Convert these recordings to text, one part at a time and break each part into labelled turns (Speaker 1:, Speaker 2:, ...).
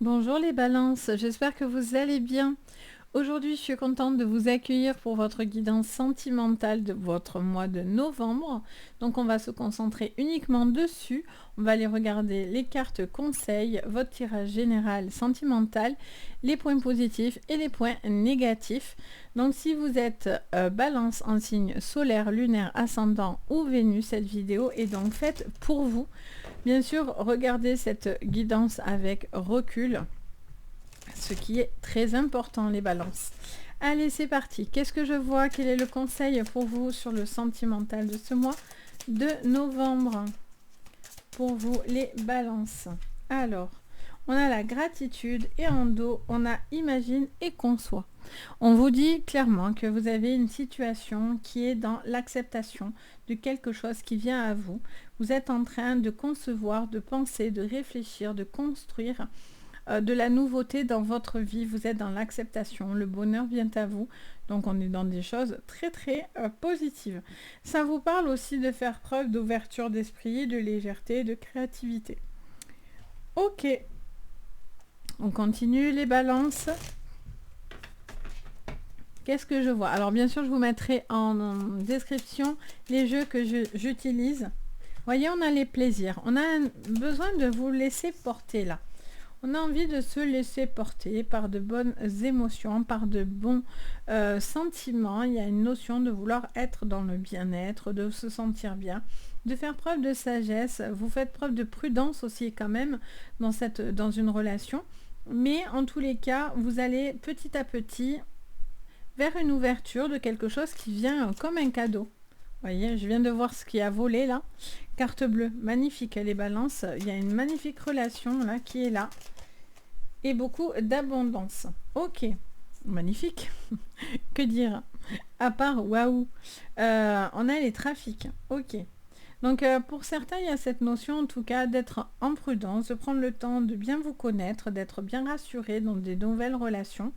Speaker 1: Bonjour les balances, j'espère que vous allez bien. Aujourd'hui, je suis contente de vous accueillir pour votre guidance sentimentale de votre mois de novembre. Donc, on va se concentrer uniquement dessus. On va aller regarder les cartes conseils, votre tirage général sentimental, les points positifs et les points négatifs. Donc, si vous êtes balance en signe solaire, lunaire, ascendant ou Vénus, cette vidéo est donc faite pour vous. Bien sûr, regardez cette guidance avec recul, ce qui est très important, les balances. Allez, c'est parti. Qu'est-ce que je vois? Quel est le conseil pour vous sur le sentimental de ce mois de novembre? Pour vous, les balances. Alors, on a la gratitude et en dos, on a imagine et conçoit. On vous dit clairement que vous avez une situation qui est dans l'acceptation de quelque chose qui vient à vous. Vous êtes en train de concevoir, de penser, de réfléchir, de construire de la nouveauté dans votre vie. Vous êtes dans l'acceptation, le bonheur vient à vous. Donc on est dans des choses très très positives. Ça vous parle aussi de faire preuve d'ouverture d'esprit, de légèreté, de créativité. Ok, on continue les balances. Qu'est-ce que je vois? Alors bien sûr, je vous mettrai en description les jeux que j'utilise. Voyez, on a les plaisirs. On a besoin de vous laisser porter là. On a envie de se laisser porter par de bonnes émotions, par de bons sentiments. Il y a une notion de vouloir être dans le bien-être, de se sentir bien, de faire preuve de sagesse. Vous faites preuve de prudence aussi quand même dans une relation. Mais en tous les cas, vous allez petit à petit vers une ouverture de quelque chose qui vient comme un cadeau. Vous voyez, je viens de voir ce qui a volé là. Carte bleue, magnifique les balances. Il y a une magnifique relation là qui est là. Et beaucoup d'abondance. Ok, magnifique. Que dire? À part, waouh. On a les trafics. Ok. Donc pour certains, il y a cette notion en tout cas d'être en prudence, de prendre le temps de bien vous connaître, d'être bien rassuré dans des nouvelles relations.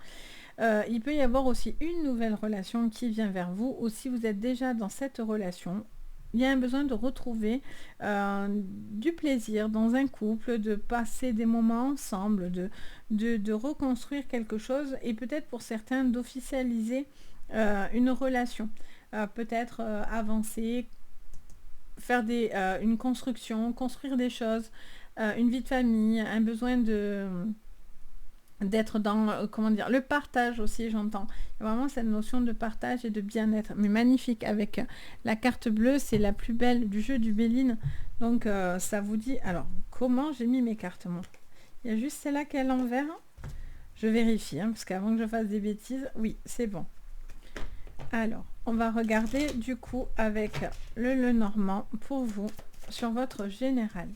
Speaker 1: Il peut y avoir aussi une nouvelle relation qui vient vers vous, ou si vous êtes déjà dans cette relation, il y a un besoin de retrouver du plaisir dans un couple, de passer des moments ensemble, de reconstruire quelque chose, et peut-être pour certains d'officialiser une relation. Peut-être avancer, faire une construction, construire des choses, une vie de famille, un besoin d'être dans, comment dire, le partage aussi, j'entends. Il y a vraiment cette notion de partage et de bien-être. Mais magnifique, avec la carte bleue, c'est la plus belle du jeu du Béline. Donc, ça vous dit... Alors, comment j'ai mis mes cartes, moi? Il y a juste celle-là qui est à l'envers. Je vérifie, hein, parce qu'avant que je fasse des bêtises... Oui, c'est bon. Alors, on va regarder, du coup, avec le Lenormand, pour vous, sur votre général.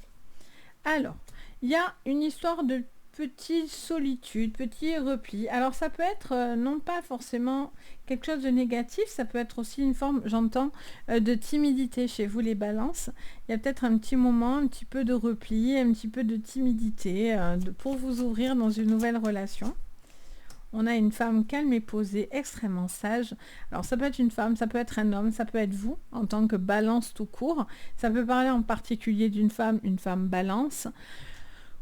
Speaker 1: Alors, il y a une histoire de petite solitude, petit repli. Alors ça peut être non pas forcément quelque chose de négatif, ça peut être aussi une forme, j'entends, de timidité chez vous les balances. Il y a peut-être un petit moment, un petit peu de repli, un petit peu de timidité pour vous ouvrir dans une nouvelle relation. On a une femme calme et posée, extrêmement sage. Alors ça peut être une femme, ça peut être un homme, ça peut être vous, en tant que balance tout court. Ça peut parler en particulier d'une femme, une femme balance,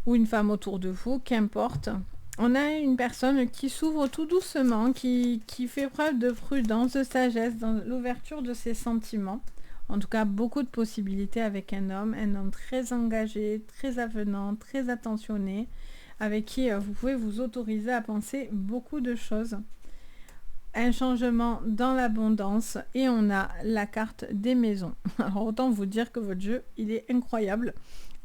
Speaker 1: ou une femme autour de vous, qu'importe. On a une personne qui s'ouvre tout doucement, qui fait preuve de prudence, de sagesse dans l'ouverture de ses sentiments. En tout cas, beaucoup de possibilités avec un homme très engagé, très avenant, très attentionné, avec qui vous pouvez vous autoriser à penser beaucoup de choses. Un changement dans l'abondance, et on a la carte des maisons. Alors autant vous dire que votre jeu, il est incroyable.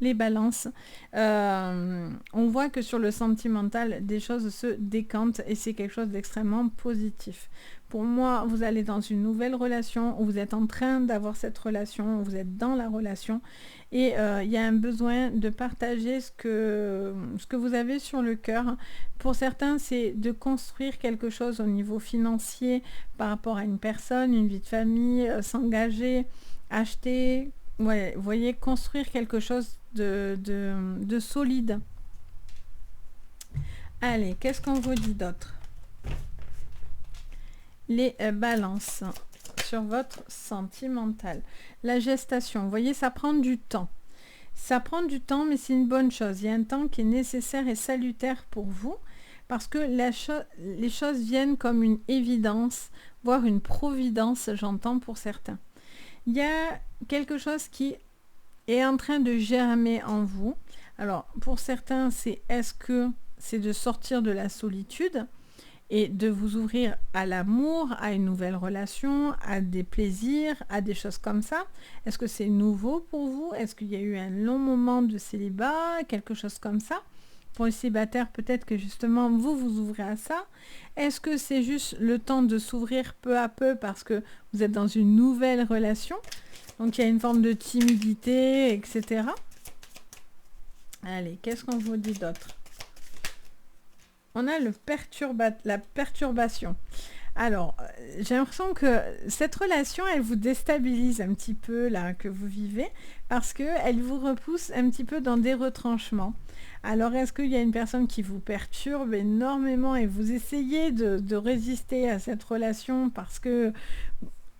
Speaker 1: Les balances, on voit que sur le sentimental, des choses se décantent et c'est quelque chose d'extrêmement positif. Pour moi, vous allez dans une nouvelle relation, où vous êtes en train d'avoir cette relation, où vous êtes dans la relation, et il y a un besoin de partager ce que vous avez sur le cœur. Pour certains, c'est de construire quelque chose au niveau financier par rapport à une personne, une vie de famille, s'engager, acheter, ouais, vous voyez, construire quelque chose de solide. Allez, qu'est-ce qu'on vous dit d'autre? Les balances sur votre sentimental. La gestation, vous voyez, ça prend du temps. Ça prend du temps, mais c'est une bonne chose. Il y a un temps qui est nécessaire et salutaire pour vous, parce que les choses viennent comme une évidence, voire une providence, j'entends pour certains. Il y a quelque chose qui est en train de germer en vous. Alors, pour certains, est-ce que c'est de sortir de la solitude et de vous ouvrir à l'amour, à une nouvelle relation, à des plaisirs, à des choses comme ça. Est-ce que c'est nouveau pour vous? Est-ce qu'il y a eu un long moment de célibat, quelque chose comme ça? Pour les célibataires, peut-être que justement, vous vous ouvrez à ça. Est-ce que c'est juste le temps de s'ouvrir peu à peu parce que vous êtes dans une nouvelle relation? Donc, il y a une forme de timidité, etc. Allez, qu'est-ce qu'on vous dit d'autre? On a la perturbation. Alors, j'ai l'impression que cette relation, elle vous déstabilise un petit peu, là, que vous vivez, parce qu'elle vous repousse un petit peu dans des retranchements. Alors, est-ce qu'il y a une personne qui vous perturbe énormément et vous essayez de résister à cette relation parce que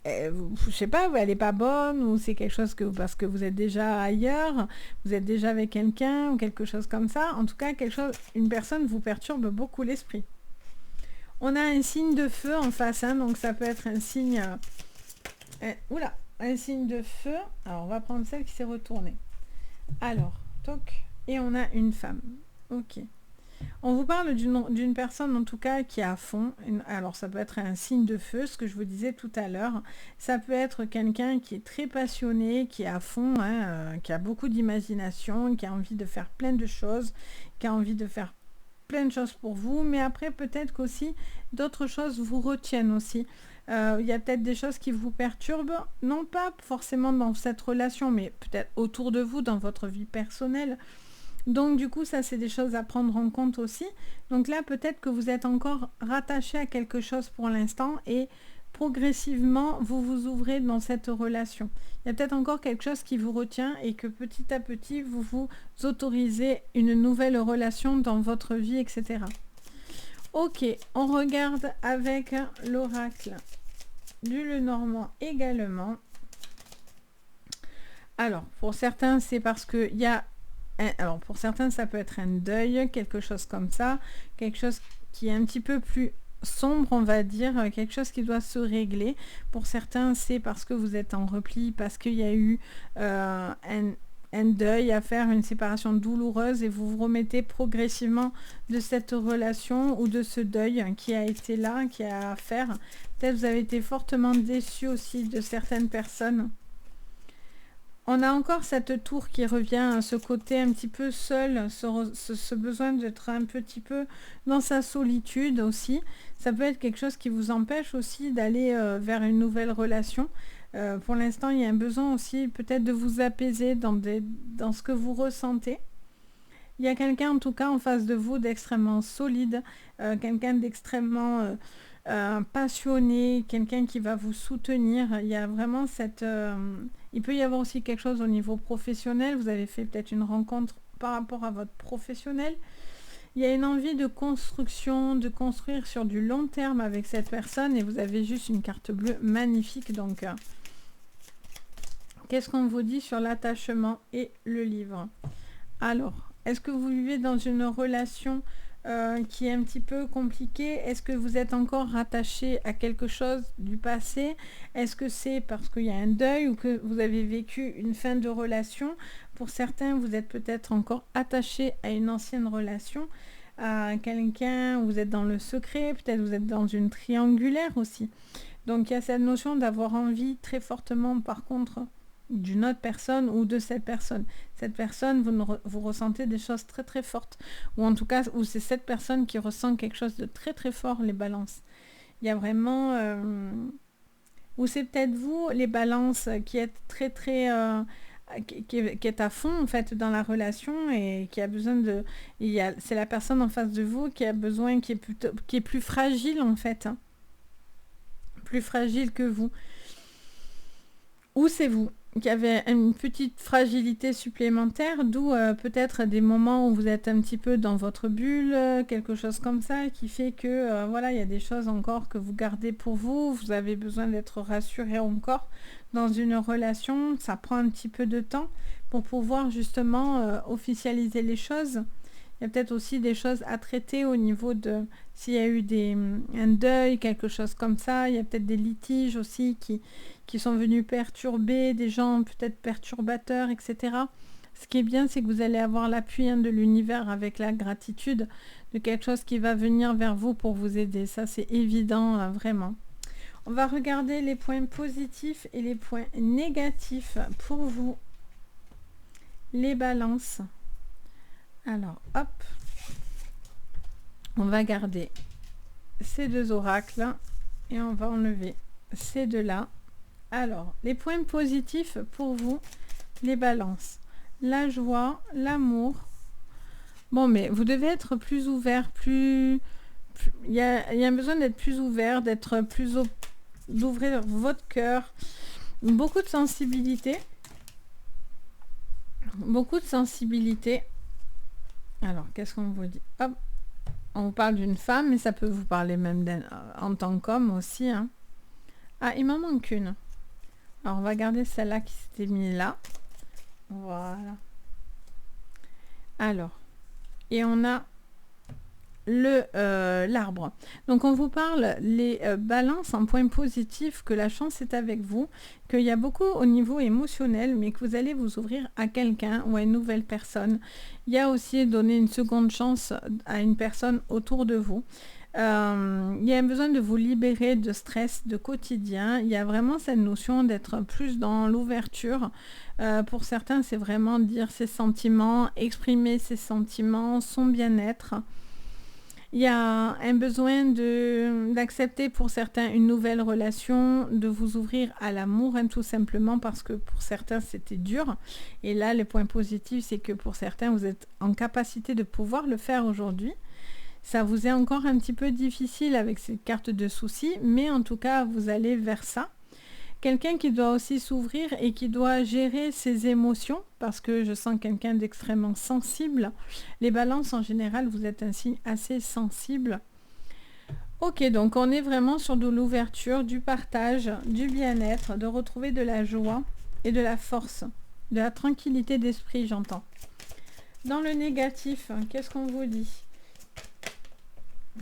Speaker 1: je sais pas, elle n'est pas bonne ou c'est quelque chose parce que vous êtes déjà ailleurs, vous êtes déjà avec quelqu'un ou quelque chose comme ça. En tout cas, une personne vous perturbe beaucoup l'esprit. On a un signe de feu en face, hein, donc ça peut être un signe... un signe de feu. Alors, on va prendre celle qui s'est retournée. Alors, toc, et on a une femme. Ok. On vous parle d'une personne en tout cas qui est à fond. Alors ça peut être un signe de feu, ce que je vous disais tout à l'heure. Ça peut être quelqu'un qui est très passionné, qui est à fond, hein, qui a beaucoup d'imagination, qui a envie de faire plein de choses, qui a envie de faire plein de choses pour vous. Mais après peut-être qu'aussi d'autres choses vous retiennent aussi. Il y a peut-être des choses qui vous perturbent, non pas forcément dans cette relation, mais peut-être autour de vous, dans votre vie personnelle. Donc du coup, ça c'est des choses à prendre en compte aussi. Donc là, peut-être que vous êtes encore rattaché à quelque chose pour l'instant et progressivement, vous vous ouvrez dans cette relation. Il y a peut-être encore quelque chose qui vous retient et que petit à petit, vous vous autorisez une nouvelle relation dans votre vie, etc. Ok, on regarde avec l'oracle du Lenormand également. Alors, pour certains, c'est parce qu'il y a... Alors, pour certains, ça peut être un deuil, quelque chose comme ça, quelque chose qui est un petit peu plus sombre, on va dire, quelque chose qui doit se régler. Pour certains, c'est parce que vous êtes en repli, parce qu'il y a eu un deuil à faire, une séparation douloureuse, et vous vous remettez progressivement de cette relation ou de ce deuil qui a été là, qui a à faire. Peut-être vous avez été fortement déçu aussi de certaines personnes. On a encore cette tour qui revient, ce côté un petit peu seul, ce besoin d'être un petit peu dans sa solitude aussi. Ça peut être quelque chose qui vous empêche aussi d'aller vers une nouvelle relation. Pour l'instant, il y a un besoin aussi peut-être de vous apaiser dans ce que vous ressentez. Il y a quelqu'un en tout cas en face de vous d'extrêmement solide, quelqu'un d'extrêmement... passionné, quelqu'un qui va vous soutenir. Il y a vraiment il peut y avoir aussi quelque chose au niveau professionnel. Vous avez fait peut-être une rencontre par rapport à votre professionnel. Il y a une envie de construction, de construire sur du long terme avec cette personne et vous avez juste une carte bleue magnifique. Donc, qu'est-ce qu'on vous dit sur l'attachement et le livre? Alors, est-ce que vous vivez dans une relation qui est un petit peu compliqué? Est-ce que vous êtes encore rattaché à quelque chose du passé? Est-ce que c'est parce qu'il y a un deuil ou que vous avez vécu une fin de relation? Pour certains, vous êtes peut-être encore attaché à une ancienne relation, à quelqu'un, vous êtes dans le secret, peut-être vous êtes dans une triangulaire aussi. Donc il y a cette notion d'avoir envie très fortement par contre d'une autre personne ou de cette personne. Cette personne, vous ressentez des choses très très fortes. Ou en tout cas, où c'est cette personne qui ressent quelque chose de très très fort, les balances. Il y a vraiment... ou c'est peut-être vous, les balances, qui êtes très très... qui est à fond en fait dans la relation et qui a besoin de... C'est la personne en face de vous qui a besoin, qui est plus fragile en fait. Hein. Plus fragile que vous. Ou c'est vous qui avez une petite fragilité supplémentaire, d'où peut-être des moments où vous êtes un petit peu dans votre bulle, quelque chose comme ça, qui fait que voilà, il y a des choses encore que vous gardez pour vous, vous avez besoin d'être rassuré encore dans une relation, ça prend un petit peu de temps. pour pouvoir justement officialiser les choses. Il y a peut-être aussi des choses à traiter au niveau de s'il y a eu un deuil, quelque chose comme ça. Il y a peut-être des litiges aussi qui sont venus perturber, des gens peut-être perturbateurs, etc. Ce qui est bien, c'est que vous allez avoir l'appui de l'univers avec la gratitude de quelque chose qui va venir vers vous pour vous aider. Ça, c'est évident, vraiment. On va regarder les points positifs et les points négatifs pour vous. Les balances. Alors, hop. On va garder ces deux oracles et on va enlever ces deux-là. Alors, les points positifs pour vous, les balances. La joie, l'amour. Bon, mais vous devez être plus ouvert, il y a un besoin d'être plus ouvert, d'être plus d'ouvrir votre cœur. Beaucoup de sensibilité. Beaucoup de sensibilité. Alors, qu'est-ce qu'on vous dit? Hop. On vous parle d'une femme, mais ça peut vous parler même en tant qu'homme aussi. Hein. Ah, il m'en manque une. Alors, on va garder celle-là qui s'était mise là. Voilà. Alors, et on a l'arbre. Donc on vous parle les balances en point positif, que la chance est avec vous, qu'il y a beaucoup au niveau émotionnel, mais que vous allez vous ouvrir à quelqu'un ou à une nouvelle personne. Il y a aussi donner une seconde chance à une personne autour de vous. Il y a un besoin de vous libérer de stress de quotidien. Il y a vraiment cette notion d'être plus dans l'ouverture. Pour certains, c'est vraiment dire ses sentiments, exprimer ses sentiments, son bien-être. Il y a un besoin d'accepter pour certains une nouvelle relation, de vous ouvrir à l'amour, tout simplement parce que pour certains c'était dur. Et là, le point positif, c'est que pour certains, vous êtes en capacité de pouvoir le faire aujourd'hui. Ça vous est encore un petit peu difficile avec cette carte de soucis, mais en tout cas, vous allez vers ça. Quelqu'un qui doit aussi s'ouvrir et qui doit gérer ses émotions, parce que je sens quelqu'un d'extrêmement sensible. Les balances, en général, vous êtes un signe assez sensible. Ok, donc on est vraiment sur de l'ouverture, du partage, du bien-être, de retrouver de la joie et de la force, de la tranquillité d'esprit, j'entends. Dans le négatif, qu'est-ce qu'on vous dit?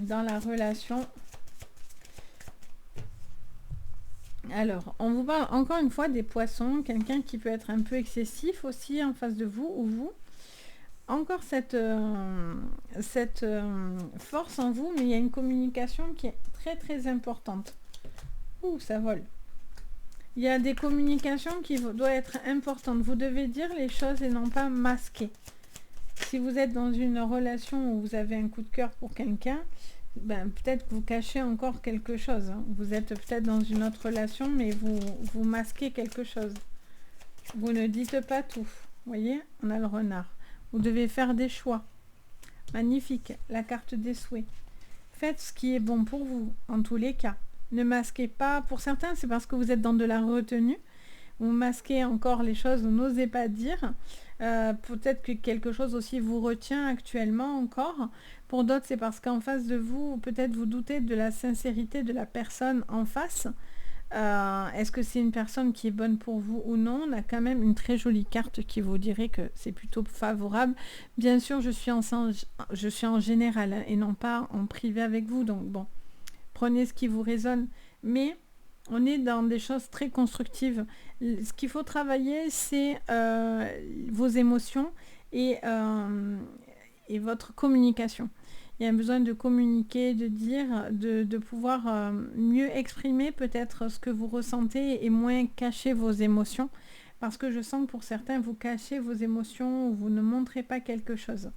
Speaker 1: Dans la relation. Alors, on vous parle encore une fois des poissons, quelqu'un qui peut être un peu excessif aussi en face de vous ou vous. Encore cette force en vous, mais il y a une communication qui est très très importante. Ouh, ça vole. Il y a des communications qui doivent être importantes. Vous devez dire les choses et non pas masquer. Si vous êtes dans une relation où vous avez un coup de cœur pour quelqu'un, peut-être que vous cachez encore quelque chose. Hein. Vous êtes peut-être dans une autre relation, mais vous masquez quelque chose. Vous ne dites pas tout. Vous voyez, on a le renard. Vous devez faire des choix. Magnifique, la carte des souhaits. Faites ce qui est bon pour vous, en tous les cas. Ne masquez pas. Pour certains, c'est parce que vous êtes dans de la retenue. Vous masquez encore les choses, vous n'osez pas dire. Peut-être que quelque chose aussi vous retient actuellement encore. Pour d'autres, c'est parce qu'en face de vous, peut-être vous doutez de la sincérité de la personne en face. Est-ce que c'est une personne qui est bonne pour vous ou non? On a quand même une très jolie carte qui vous dirait que c'est plutôt favorable. Bien sûr, je suis en général et non pas en privé avec vous. Donc bon, prenez ce qui vous résonne. Mais on est dans des choses très constructives. Ce qu'il faut travailler, c'est vos émotions et votre communication. Il y a un besoin de communiquer, de dire, de pouvoir mieux exprimer peut-être ce que vous ressentez et moins cacher vos émotions. Parce que je sens que pour certains, vous cachez vos émotions ou vous ne montrez pas quelque chose.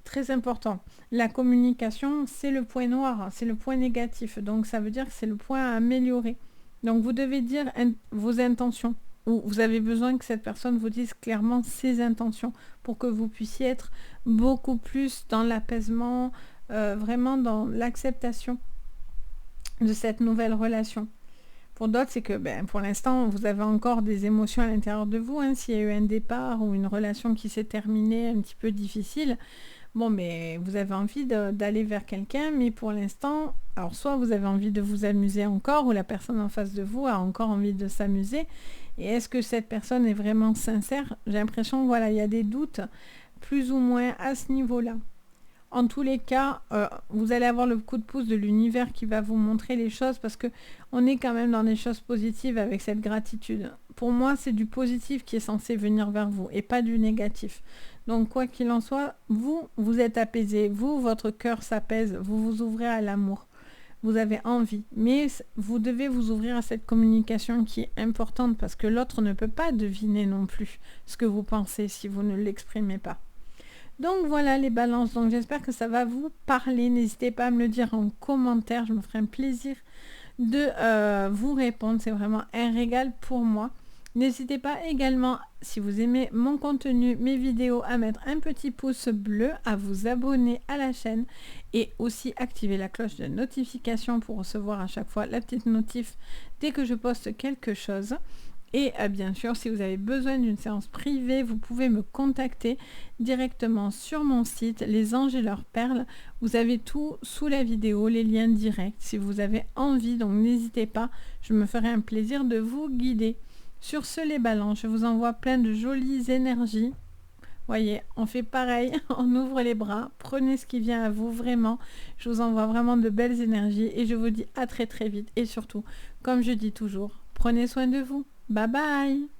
Speaker 1: Très important. La communication, c'est le point noir, c'est le point négatif. Donc ça veut dire que c'est le point à améliorer. Donc vous devez dire vos intentions. Ou vous avez besoin que cette personne vous dise clairement ses intentions pour que vous puissiez être beaucoup plus dans l'apaisement, vraiment dans l'acceptation de cette nouvelle relation. Pour d'autres, c'est que pour l'instant, vous avez encore des émotions à l'intérieur de vous. Hein, s'il y a eu un départ ou une relation qui s'est terminée un petit peu difficile, bon, mais vous avez envie d'aller vers quelqu'un, mais pour l'instant, alors soit vous avez envie de vous amuser encore, ou la personne en face de vous a encore envie de s'amuser, Et est-ce que cette personne est vraiment sincère? J'ai l'impression, voilà, il y a des doutes plus ou moins à ce niveau-là. En tous les cas, vous allez avoir le coup de pouce de l'univers qui va vous montrer les choses parce que on est quand même dans des choses positives avec cette gratitude. Pour moi, c'est du positif qui est censé venir vers vous et pas du négatif. Donc, quoi qu'il en soit, vous êtes apaisé, votre cœur s'apaise, vous vous ouvrez à l'amour. Vous avez envie, mais vous devez vous ouvrir à cette communication qui est importante parce que l'autre ne peut pas deviner non plus ce que vous pensez si vous ne l'exprimez pas. Donc voilà les balances, donc j'espère que ça va vous parler, n'hésitez pas à me le dire en commentaire, je me ferai un plaisir de vous répondre, c'est vraiment un régal pour moi. N'hésitez pas également, si vous aimez mon contenu, mes vidéos, à mettre un petit pouce bleu, à vous abonner à la chaîne et aussi activer la cloche de notification pour recevoir à chaque fois la petite notif dès que je poste quelque chose. Et bien sûr, si vous avez besoin d'une séance privée, vous pouvez me contacter directement sur mon site Les Anges et leurs perles. Vous avez tout sous la vidéo, les liens directs si vous avez envie. Donc n'hésitez pas, je me ferai un plaisir de vous guider. Sur ce les balances, je vous envoie plein de jolies énergies. Voyez, on fait pareil, on ouvre les bras, prenez ce qui vient à vous vraiment. Je vous envoie vraiment de belles énergies et je vous dis à très très vite. Et surtout, comme je dis toujours, prenez soin de vous. Bye bye!